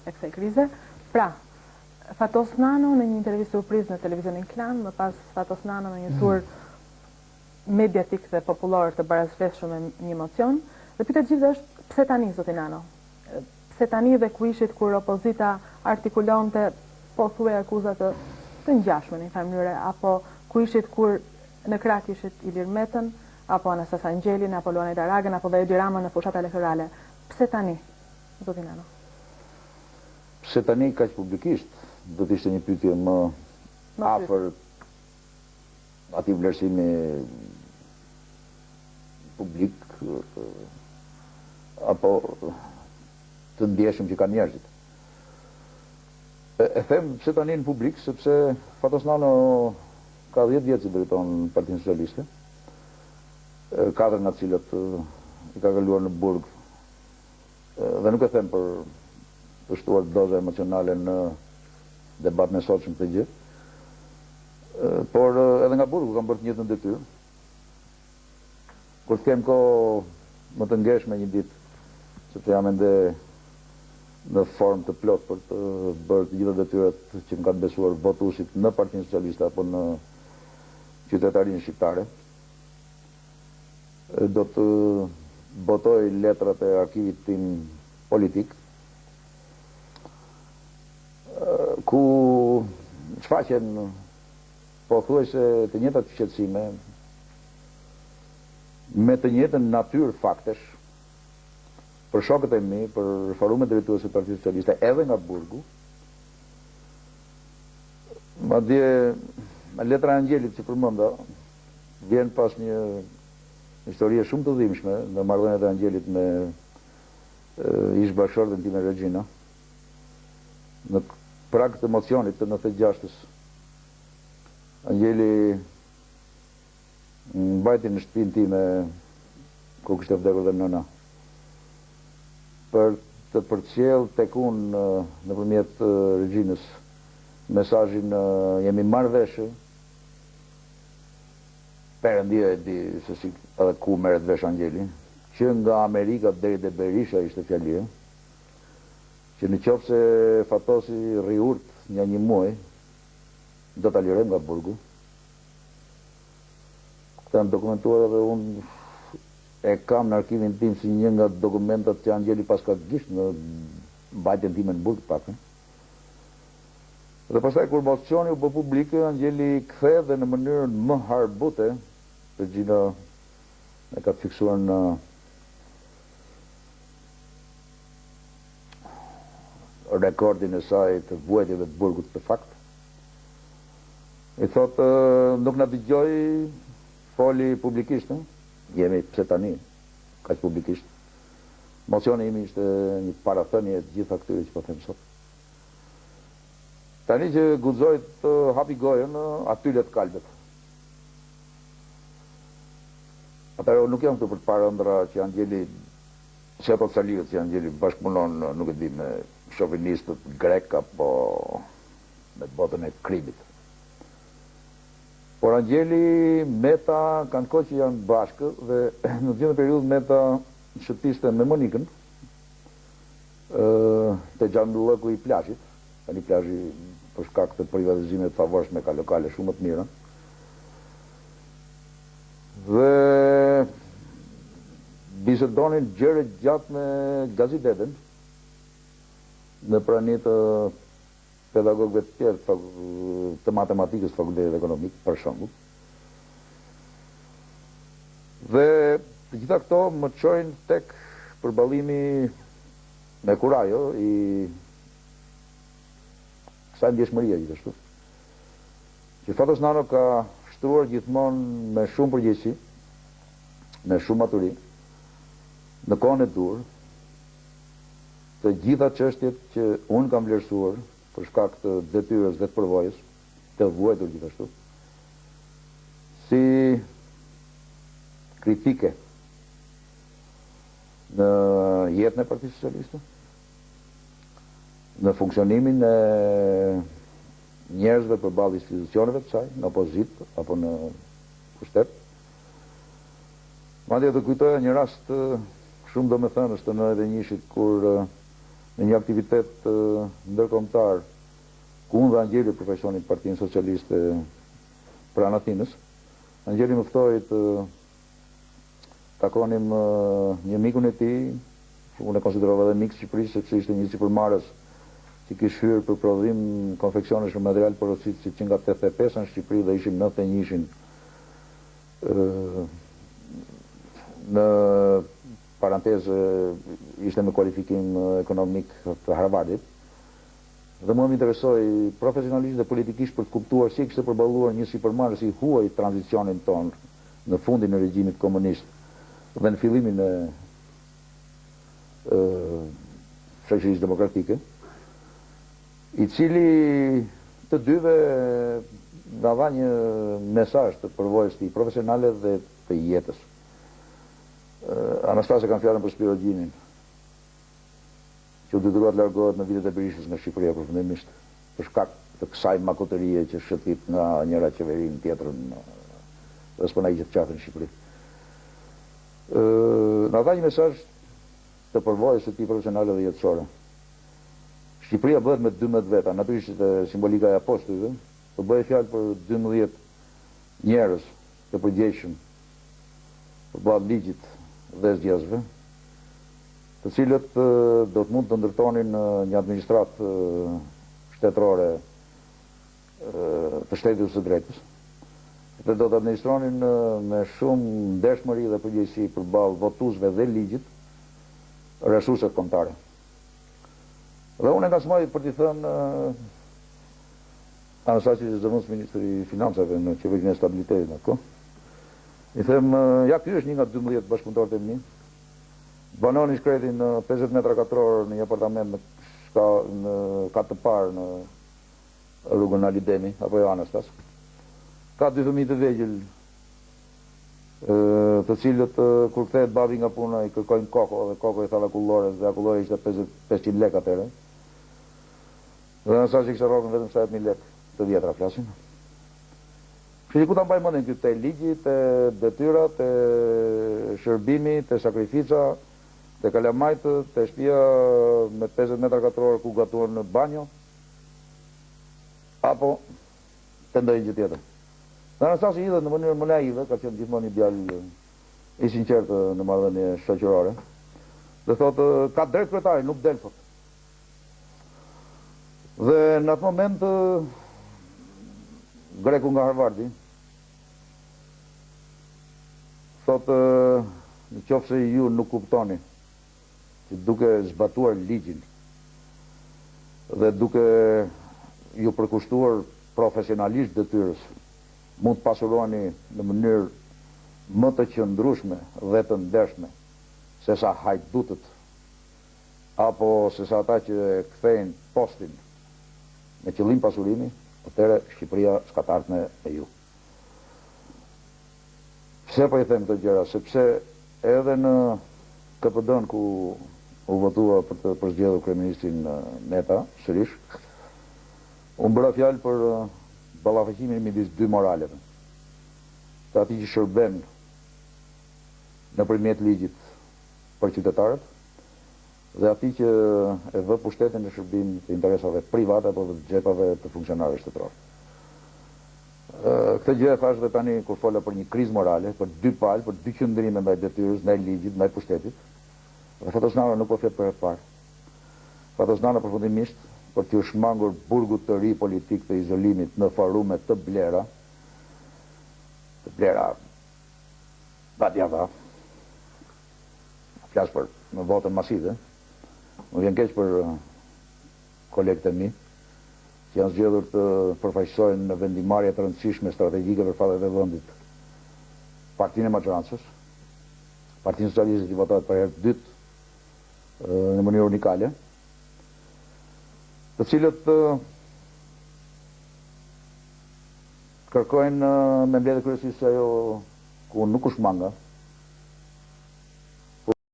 e kësaj krize. Pra, Fatos Nano në një intervistë surprizë në televizionin Klan, më pas Fatos Nano në një tur mediatik dhe popullor të barazveshur me një emocion, dhe pyetja gjithë është pse tani zoti Nano? Pse tani dhe ku ishit kur opozita artikulonte po thuaj akuza të ngjashme në një farë mënyre, apo ku ishit kur në krah ishit Ilir Metën, apo Anastasa Angjelin, apo Luanaj Daragën, apo dhe Edi Rama në fushat elektorale? Pse tani, zoti Nano? Pse tani kaq publikisht? Do të ishte një pyetje më afër atij vlerësimi publik apo të ndjeshëm që kanë njerëzit. E them pse tani në publik, sepse Fatos Nano ka 10 vjet që drejton Partinë Socialiste, 4 nga të cilat i ka kaluar në burg, dhe nuk e them për të shtuar doza emocionale në debat në sotshëm të gjë, por edhe nga burgu kam bërë të njëjtën detyrë. Kur të kem kohë më të ngjeshme një ditë, sepse jam ende në formë të plot për të bërë të gjitha detyrat që më kanë besuar votuesit në Partinë Socialiste apo në qytetarinë shqiptare, do të botoj letrat e arkivit tim politik, ku shfaqen pothuajse të njëjtat shqetësime me të njëjtën natyrë faktesh për shokët e mi, për forumet drejtuese të Partisë Socialiste edhe nga burgu. Madje letra e Angjelit që përmenda vjen pas një historie shumë të dhimbshme në marrëdhëniet e Angjelit me ish bashkëshorten time Regjina. Në prag të emocionit të 96-s, Angjeli mbajti në shtëpinë time ku kishte vdekur dhe nëna, për të përcjell tek unë nëpërmjet Regjinës mesazhin jemi marrëveshë. Perëndia e di se si edhe ku merret vesh Angjeli, që nga Amerika deri te Berisha ishte fjalia, që në qoftë se Fatosi rri urt nga një muaj, do ta lirojmë nga burgu. Këtë janë dokumentuar edhe unë e kam në arkivin tim si një nga dokumentat që Angjeli pas ka gisht në mbajtjen time në burg pakën. Dhe pastaj kur mocioni u bë publik, Angjeli kthe dhe në mënyrën më harbute, Regjina e ka fiksuar në rekordin e saj të vuajtjeve të burgut të fakt. I thotë, nuk na dëgjoj, foli publikisht, jemi pse tani, kaq publikisht. Mocioni imi ishte një parathënie e gjitha këtyre që po them sot. Tani që guxoj të hapi gojën, aty let kalbet. Atëherë nuk jam këtu për të parë ëndra që Angjeli, që ato Saliut që Angjeli bashkëpunon, nuk e di, me shovinistët grek apo me botën e krimit. Por Angjeli, Meta kanë kohë që janë bashkë dhe në gjithë periudhë Meta shëtiste me Monikën te xhamllëku i plazhit. Tani plazhi për shkak të privatizimit të favorshme ka lokale shumë më të mira. Dhe bisedonin gjëre gjatë me Gazideten në prani të pedagogëve të tjerë të matematikës fakultetit ekonomik, për shembull. Dhe të gjitha këto më çojnë tek përballimi me Kurajo i kësaj ndjeshmërie gjithashtu, që Fatos Nano ka shtruar gjithmonë me shumë përgjegjësi, me shumë maturi, në kohën e dur, të gjitha çështjet që unë kam vlerësuar për shkak të detyrës dhe të përvojës, të vuajtur gjithashtu, si kritike në jetën e Partisë Socialiste, në funksionimin e njerëzve përballë institucioneve të saj, në opozitë apo në pushtet. Madje të kujtoja një rast shumë domethënës të 91-shit kur në një aktivitet ndërkombëtar ku unë dhe Angjeli përfaqësonin Partinë Socialiste pranë Atinës. Angjeli më ftoi të takonim një mikun e tij, që unë e konsiderova edhe mik Shqipërisë, sepse ishte një sipërmarrës që kishte hyrë për prodhim konfeksionesh me material porocit që nga 85 në Shqipëri dhe ishim 91-shin në parantezë ishte me kualifikim ekonomik të Harvardit. Dhe mua më interesoi profesionalisht dhe politikisht për të kuptuar si kishte përballuar një sipërmarrës i huaj tranzicionin ton në fundin e regjimit komunist dhe në fillimin e shoqërisë demokratike, i cili të dyve na dha një mesazh të përvojës tij profesionale dhe të jetës. Anastase kanë fjalën për Spirogjinin, që u detyruat largohet në vitet e Berishës nga Shqipëria përfundimisht, për shkak të kësaj makotërie që shëtit nga njëra qeveri në tjetrën, dhe s'po na i gjithë qafën në Shqipëri. Na dha një mesazh të përvojës së tij profesionale dhe jetësore. Shqipëria bëhet me 12 veta, natyrisht simbolika e apostujve, po bëhet fjalë për 12 njerëz të përgjegjshëm përballë ligjit dhe zgjedhësve, të cilët do të mund të ndërtonin një administratë shtetërore të shtetit së drejtës, dhe do të administronin me shumë ndershmëri dhe përgjegjësi përballë votuesve dhe ligjit resurset kombëtare. Dhe unë nga smaj për t'i thënë Anastasi që zëvënës ministri i financave në qeverinë e stabilitetit në kohë, i them, ja ky është një nga 12 bashkëpunëtorët e mi, banoni shkretin në 50 metra katror në një apartament në katë të parë në rrugën Alidemi, apo jo Anastas. Ka 2 fëmijë të vegjël, të cilët kur kthehet babi nga puna i kërkojnë koko, dhe koko i tha akullore, dhe akullore ishte 500 lek atëre. Dhe në sa që kështë rrogën vetëm 70.000 lek të vjetra flasin. Që ku ta mbaj mendin këtu, te ligji, te detyra, te shërbimi, te sakrifica, te kalamajt, te shtëpia me 50 metra katror ku gatuan në banjo, apo te ndonjë gjë tjetër. Dhe në sasi idhet në mënyrë më naive, ka qenë gjithmonë një djalë i sinqertë në marrëdhënie shoqërore, dhe thotë, ka drejt kryetari, nuk del, thotë. Dhe në atë moment greku nga Harvardi thotë, në qoftë se ju nuk kuptoni që duke zbatuar ligjin dhe duke ju përkushtuar profesionalisht detyrës, mund të pasuroheni në mënyrë më të qëndrueshme dhe të ndershme se sa hajdutët apo se sa ata që kthejnë postin me qëllim pasurimi, atëherë Shqipëria s'ka të ardhme e ju. Pse po i them këto gjëra? Sepse edhe në KPD-n ku u votua për të përzgjedhur kryeministrin Neta, sërish, u bëra fjalë për ballafaqimin midis dy moraleve. Të atij që shërben nëpërmjet ligjit për qytetarët dhe atij që e vë pushtetin në shërbim të interesave private apo të xhepave të funksionarëve shtetëror. Këtë gjë e thash dhe tani kur fola për një krizë morale, për dy palë, për dy qëndrime ndaj detyrës, ndaj ligjit, ndaj pushtetit. Dhe Fatosnana nuk po flet për herë të parë. Fatosnana përfundimisht për t'u shmangur burgut të ri politik të izolimit në forume të blera badjava, flas për në votën masive, më vjen keq për kolegët e mi, që janë zgjedhur të përfaqësojnë në vendimarrje të rëndësishme strategjike për fatet e vendit Partinë e Maçorancës, Partinë Socialiste që votohet për herë të dytë në mënyrë unikale, të cilët kërkojnë me mbledhje kryesisht ajo ku nuk u shmanga,